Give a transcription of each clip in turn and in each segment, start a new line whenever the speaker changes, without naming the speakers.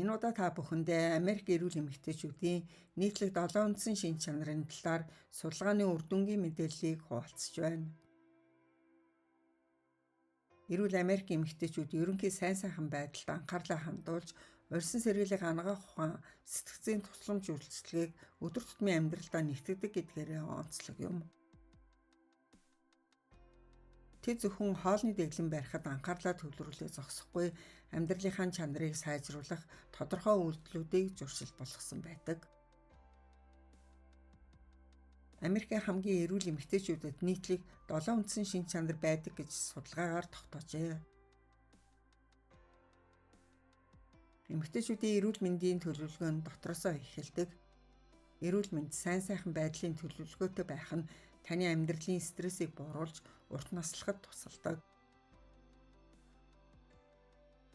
Энэ удаа та бүхэндээ Америк эрүүл эмэгтэйчүүдийн нийтлэг 7 үндсэн шинж чанарын талаар судалгааны үр дүнгийн мэдээллийг хуваалцж байна. Эрүүл Америк эмэгтэйчүүд ерөнхий сайн сайхан байдалд анхаарлаа хандуулж, урьдчилан сэргийлийг хангаах ухаан, сэтгцийн тусламж үйлчилгээг өдөр тутмын амьдралдаа нэгтгэдэг гэдгээрээ онцлог юм. Тэд зөвхөн хоолны дэглэм барихад анхаарлаа төвлөрүүлээ зогсохгүй, амьдралынхаа чанарыг сайжруулах тодорхой үйлдэлүүдийг зуршил болгосон байдаг. Америкийн хамгийн эрүүл эмэгтэйчүүдэд нийтлэг 7 үндсэн шинж чанар байдаг гэж судалгаагаар тогтоожээ. Эмэгтэйчүүдийн эрүүл мэндийн төлөвлөгөө нь дотроосоо эхэлдэг. Эрүүл мэнд сайн сайхан байдлын төлөвлөгөөтэй байх нь таны амьдралын стрессийг бууруулж урт наслахад тусалдаг.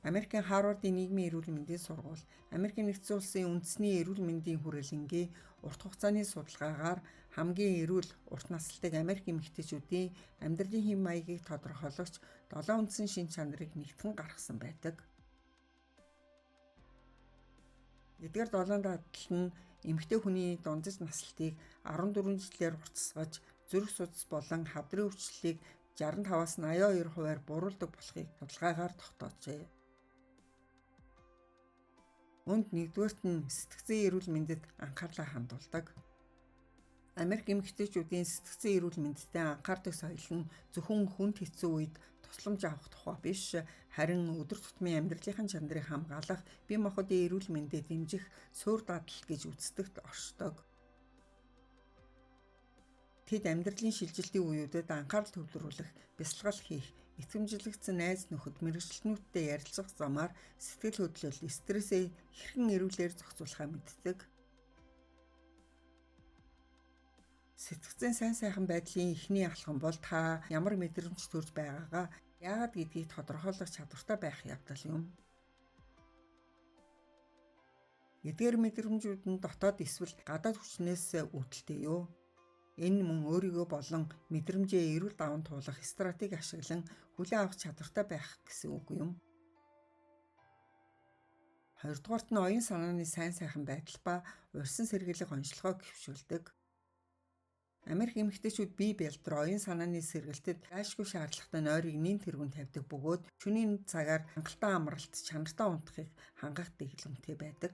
Америкийн Харвардын нийгмийн эрүүл мэндийн сургууль, Америкийн нэгдсэн улсын үндэсний эрүүл мэндийн хүрээлэнгийн урт хугацааны судалгаагаар хамгийн эрүүл урт насалдаг Америк эмэгтэйчүүдийн амьдралын хэм маягийг тодорхойлогч 7 үндсэн шинж чанарыг нэгтгэн гаргасан байдаг. Эдгээр 7 дадлал нь эмэгтэй хүний дундаж наслалтыг 14 жилээр уртасгаж, зүрх судас болон хавдрын өвчлөлийг 65-аас 82%-аар буруулдаг болохыг судалгаагаар тогтоожээ. Үүнд нэгдүгээрт нь сэтгцийн эрүүл мэндэд анхаарлаа хандуулдаг. Америк эмэгтэйчүүдийн сэтгцийн эрүүл мэндэд анхаардаг соёл нь зөвхөн хүнд хэцүү үед тусламж авах тухай биш, харин өдөр тутмын амьдралынхаа чанарыг хамгаалах, бие махбодын эрүүл мэндэд дэмжих суурь дадлал гэж үздэг оршдог. Тэд амьдралын шилжилтийн үеүүдэд анхаарал төвлөрүүлэх, бясалгал хийх, итгэмжлэгдсэн найз нөхөд, мэргэжилтнүүдтэй ярилцах замаар сэтгэл хөдлөл, стрессээ хэрхэн эрүүлэр зохицуулахаа мэддэг. Сэтгцийн сайн сайхан байдлын эхний алхам бол та ямар мэдрэмж төрж байгаагаа яагаад гэдгийг тодорхойлох чадвартай байх явдал юм. Эдгээр мэдрэмжүүд нь дотоод эсвэл гадаад хүчнээс үүдэлтэй юу? Энэ мөн өөрийгөө болон мэдрэмжээ эрүүл даван туулах стратеги ашиглан хүлээн авах чадвартай байх гэсэн үг юм. Хоёрдугаарт нь оюун санааны сайн сайхан байдал ба урьдчилан сэргийлэх онцлогоо гөвшүүлдэг. Америк эмэгтэйчүүд бие бэлтрэ оюун санааны сэргэлтэд гайшгүй шаардлагатай нойрыг нэн тэргүүн тавьдаг бөгөөд шөнийн цагаар хангалттай амралт, чанартай унтахыг хангах дэглэмтэй байдаг.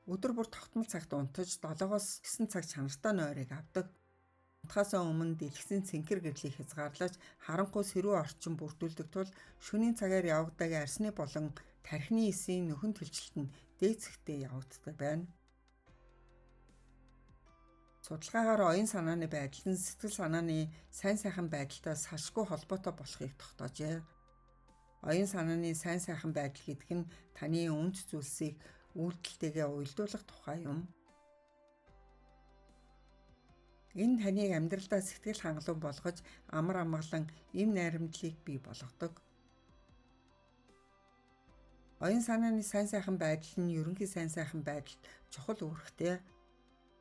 Өдөр бүр тогтмол цагт унтаж 7-оос 9 цаг чанартай нойрыг авдаг. Унтахаасаа өмнө дэлгэцийн цэнхэр гэрлийг хязгаарлаж харанхуй сэрүүн орчин бүрдүүлдэг тул шөнийн цагаар явагдаг арсны болон тархины эсийн нөхөн төлжилт нь дээцэгтэй явагддаг байна. Судалгаагаар оюун санааны байдал нь сэтгэл санааны сайн сайхан байдалтай салшгүй холбоотой болохыг тогтоожээ. Оюун санааны сайн сайхан байдал гэдэг нь таны үнэт зүйлсийг үйлдэлтэйгээ уялдуулах тухай юм. Энэ таныг амьдралдаа сэтгэл хангалуун болгож, амар амгалан эм найрамдлыг бий болгодог. Оюун санааны сайн сайхан байдал нь ерөнхий сайн сайхан байдалд чухал үүрэгтэй.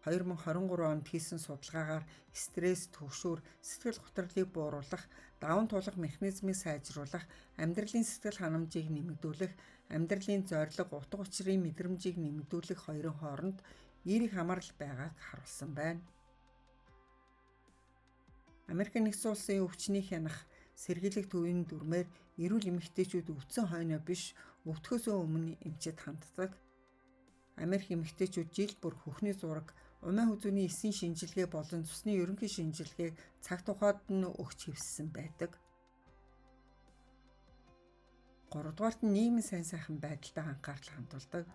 2023 онд хийсэн судалгаагаар стресс, түгшүүр, сэтгэл готрлыг бууруулах, даван туулах механизмыг сайжруулах, амьдралын сэтгэл ханамжийг нэмэгдүүлэх, амьдралын зорилго, утга учирын мэдрэмжийг нэмэгдүүлэх хоёрын хооронд эерэг хамаарал байгааг харуулсан байна. Америкийн нэгдсэн улсын өвчний хянах, сэргийлэх төвийн дүрмээр эрүүл эмэгтэйчүүд өвдсөн хойноо биш, өвдөхөөсөө өмнө эмчэд ханддаг. Америк эмэгтэйчүүд жил бүр хөхний зураг, умаа хүзүүний эсийн шинжилгээ болон цусны ерөнхий шинжилгээг цаг тухайд нь өгч хэвссэн байдаг. 3-дугаарт нь нийгмийн сайн сайхан байдалтай анхаарал хандуулдаг.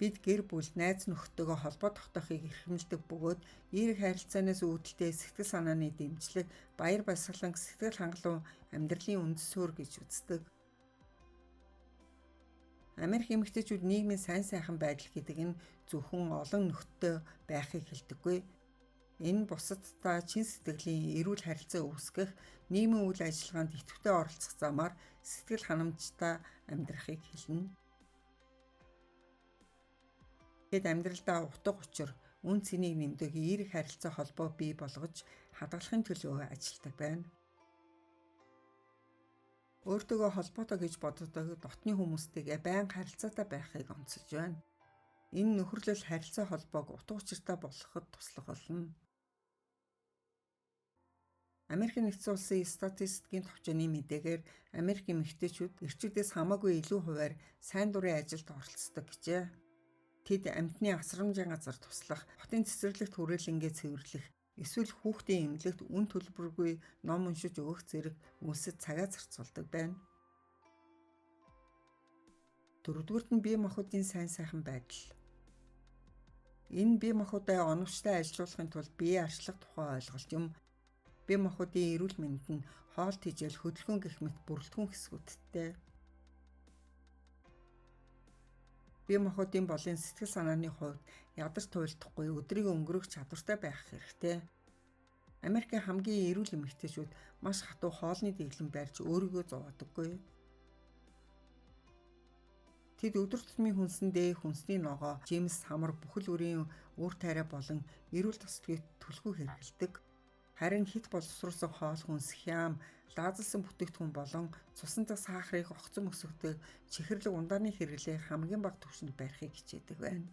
Бид гэр бүл, найз нөхдөдөө холбоо тогтоохыг эрхэмлэдэг бөгөөд эерэг харилцаанаас үүдэлтэй сэтгэл санааны дэмжлэг, баяр баясгалан, сэтгэл хангалуун амьдралын үндэс суурь гэж үздэг. Америк эмэгтэйчүүд нийгмийн сайн сайхан байдал гэдэг нь зөвхөн олон нөхдөд байхыг хэлдэггүй. Энэ бусадтай чин сэтгэлийн эрүүл харилцаа үүсгэх, нийгмийн үйл ажиллагаанд идэвхтэй оролцох замаар сэтгэл ханамжтай амьдрахыг хэлнэ. Тэд амьдралдаа утга учир, үн цэнийг нэмдэг эерэг харилцаа холбоо бий болгож хадгалахын төлөө ажилладаг байна. Өөртөөгөө холбоотой гэж боддог дотны хүмүүстэйгээ байнга харилцаатай байхыг онцолж байна. Энэ нөхөрлөл харилцаа холбоог утга учиртай болгоход туслах болно. Америк нэгдсэн улсын статистикийн товчооны мэдээгээр Америк эмэгтэйчүүд эрчүүдээс хамаагүй илүү хувиар сайн дурын ажилд оролцдог гэжээ. Тэд амьтны асрамжийн газар туслах, хотын цэцэрлэгт хүрээлэнгээ цэвэрлэх, эсвэл хүүхдийн эмнэлэгт үн төлбөргүй ном уншиж өгөх зэрэг үйлсэд цагаа зарцуулдаг байна. Дөрөвдүгüрт нь бие махбодын сайн сайхан байдал. Энэ бие махбодаа оновчтой ажилуулахын тулд биеийн арчлах тухай ойлголт юм. Бие махбодын эрүүл мэнд нь хоол тэжээл, хөдөлгөөн гэх мэт бүрэлдэхүүн хэсгүүдтэй. Бие махбодын болон сэтгэл санааны хувьд ядарч туйлдахгүй өдрийг өнгөрөх чадвартай байх хэрэгтэй. Америкийн хамгийн эрүүл эмэгтэйчүүд маш хатуу хоолны дэглэм барьж өөрийгөө зовоодоггүй. Тэд өдөр тутмын хүнсэндээ хүнсний ногоо, жимс, хамар бүхэл бүрийн үр тариа болон эрүүл тосдгийг түлхүү хэрэглэдэг. Харин хит боловсруулсан хоол хүнс, хям, лаазалсан бүтээгдэхүүн болон цусан дах сахарыг огцом өсгөдөг чихэрлэг ундааны хэрэглээ хамгийн бага түвшинд барихыг хичээдэг байна.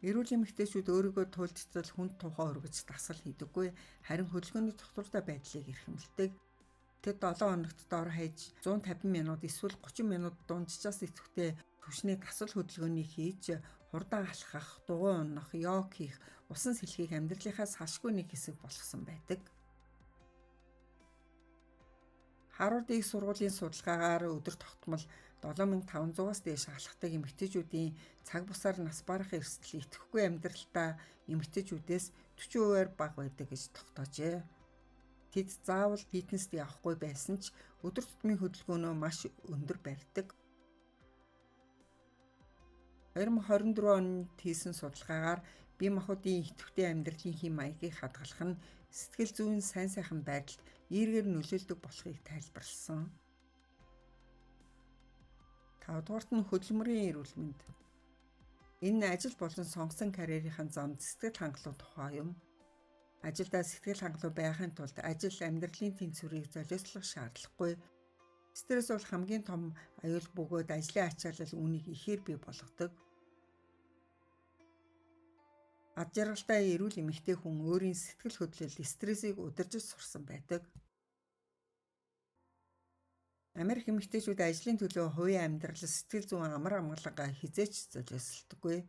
Эрүүл эмэгтэйчүүд өөрийгөө туйлдтал хүнд тухай өргөж дасгал хийдэггүй, харин хөдөлгөөний тогтвортой байдлыг эрхэмлэдэг. Тэд 7 хоногт дор хаяж 150 минут эсвэл 30 минут дунджаас идэвхтэй түвшний дасгал хөдөлгөөнийг хийж, хурдан алхах, дугуй унах, йог хийх, усан сэлхийг амьдралынхаа салшгүй нэг хэсэг болгосон байдаг. Харвард их сургуулийн судалгаагаар өдөр тогтмол 7500-аас дээш алхдаг эмэгтэйчүүдийн цаг бусаар нас барах эрсдэл идэвхгүй амьдралдаа эмэгтэйчүүдээс 40%-аар бага байдаг гэж тогтоожээ. Тэд заавал фитнест явахгүй байсан ч өдөр тутмын хөдөлгөөнөө маш өндөр барьдаг. 2024 онд хийсэн судалгаагаар бие махбодын идэвхтэй амьдралын хэм маягийг хадгалах нь сэтгэл зүйн сайн сайхан байдалд эергээр нөлөөлдөг болохыг тайлбарласан. 5 дугаарт нь хөдөлмөрийн эрүүл мэнд. Энэ нь ажил болон сонгосон карьерийн замд сэтгэл хангалуун тухай юм. Ажилдаа сэтгэл хангалуун байхын тулд ажил амьдралын тэнцвэрийг золиослох шаардлагагүй. Стресс бол хамгийн том аюул бөгөөд ажлын ачаалал үүнийг ихээр бий болгодог. Ад жаргалтай эрүүл эмэгтэй хүн өөрийн сэтгэл хөдлөл, стрессийг удирдах сурсан байдаг. Америк эмэгтэйчүүд ажлын төлөө хувийн амьдрал, сэтгэл зүйн амар амгалангаа хизээч золиослдоггүй.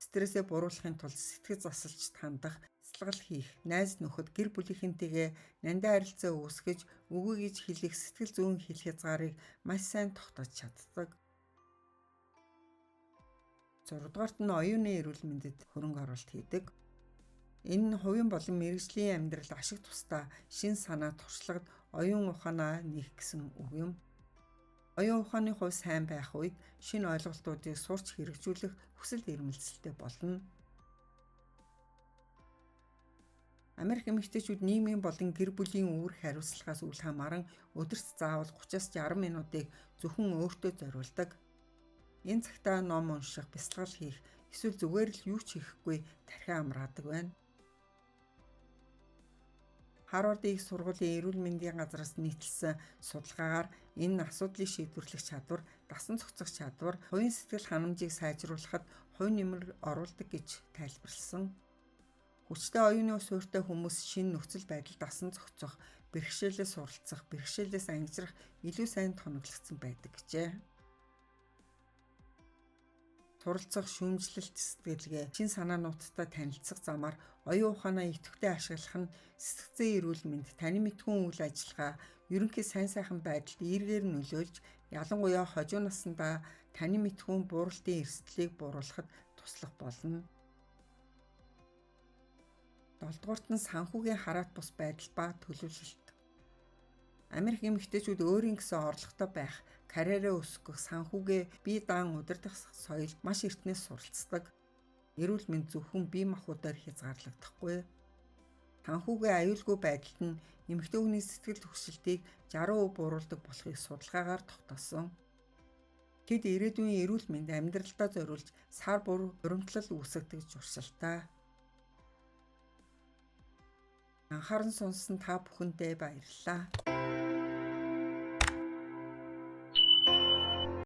Стрессээ буруулахын тулд сэтгэл засалчд хандах, бясалгал хийх, найз нөхөд, гэр бүлийнхэнтэйгээ нандин харилцаа үүсгэж, үгүй гэж хэлэх сэтгэл зүйн хил хязгаарыг маш сайн тогтоож чаддаг. 6 дугаарт нь оюуны эрүүл мэндэд хөрөнгө оруулалт хийдэг. Энэ нь хувийн болон мэргэжлийн амьдралд ашиг тусдаа шин санаа, туршлагад оюун ухаанаа нээх гэсэн үг юм. Оюун ухааны хувь сайн байх үед шинэ ойлголтуудыг сурч хэрэгжүүлэх хүсэл эрмэлзэлтэй болно. Америк эмэгтэйчүүд нийгмийн болон гэр бүлийн үүрэг хариуцлагаас үл хамааран өдөрт заавал 30-60 минутыг зөвхөн өөртөө зориулдаг. Энэ цагтаа ном унших, бясалгал хийх, эсвэл зүгээр л юу ч хийхгүй тархиа амраадаг байна. Харвард их сургуулийн эрүүл мэндийн газраас нийтэлсэн судалгаагаар энэ асуудлыг шийдвэрлэх чадвар, дасан зохицох чадвар, хувийн сэтгэл ханамжийг сайжруулахад хувь нэмэр оруулдаг гэж тайлбарласан. Хүчтэй оюуны ус суурьтай хүмүүс шинэ нөхцөл байдал дасан зохицох, бэрхшээлээс суралцах, бэрхшээлээс ангижрах илүү сайн тоноглогдсон байдаг гэжээ. Суралцах, шүүмжлэлт сэтгэлгээ, шин санаануудтай танилцах замаар оюун ухаанаа идэвхтэй ашиглах нь сэтгцэн эрүүл мэнд, таны мэдхүйн үйл ажиллагаа, ерөнхий сайн сайхан байдалд эергээр нөлөөлж, ялангуяа хожуу наснда таны мэдхүйн бууралтын эрсдлийг бууруулахад туслах болно. 7 дугаарт нь санхүүгийн хараат бус байдал ба төлөвлөлт. Америк эмэгтэйчүүд өөрийн гэсэн орлоготой байх, карьераа өсгөх, санхүүгээ бие даан удирдах соёлд маш эртнээс суралцдаг. Эрүүл мэнд зөвхөн бие махбодоор хязгаарлагдахгүй. Санхүүгийн аюулгүй байдалд нь эмэгтэй хүний сэтгэл түгшилтийг 60% бууруулдаг болохыг судалгаагаар тогтоосон. Тэд ирээдүйн эрүүл мэнд амьдралдаа зориулж сар бүр урамтлал үүсгдэг зуршилтай. Анхааран сонссон та бүхэндээ баярлалаа.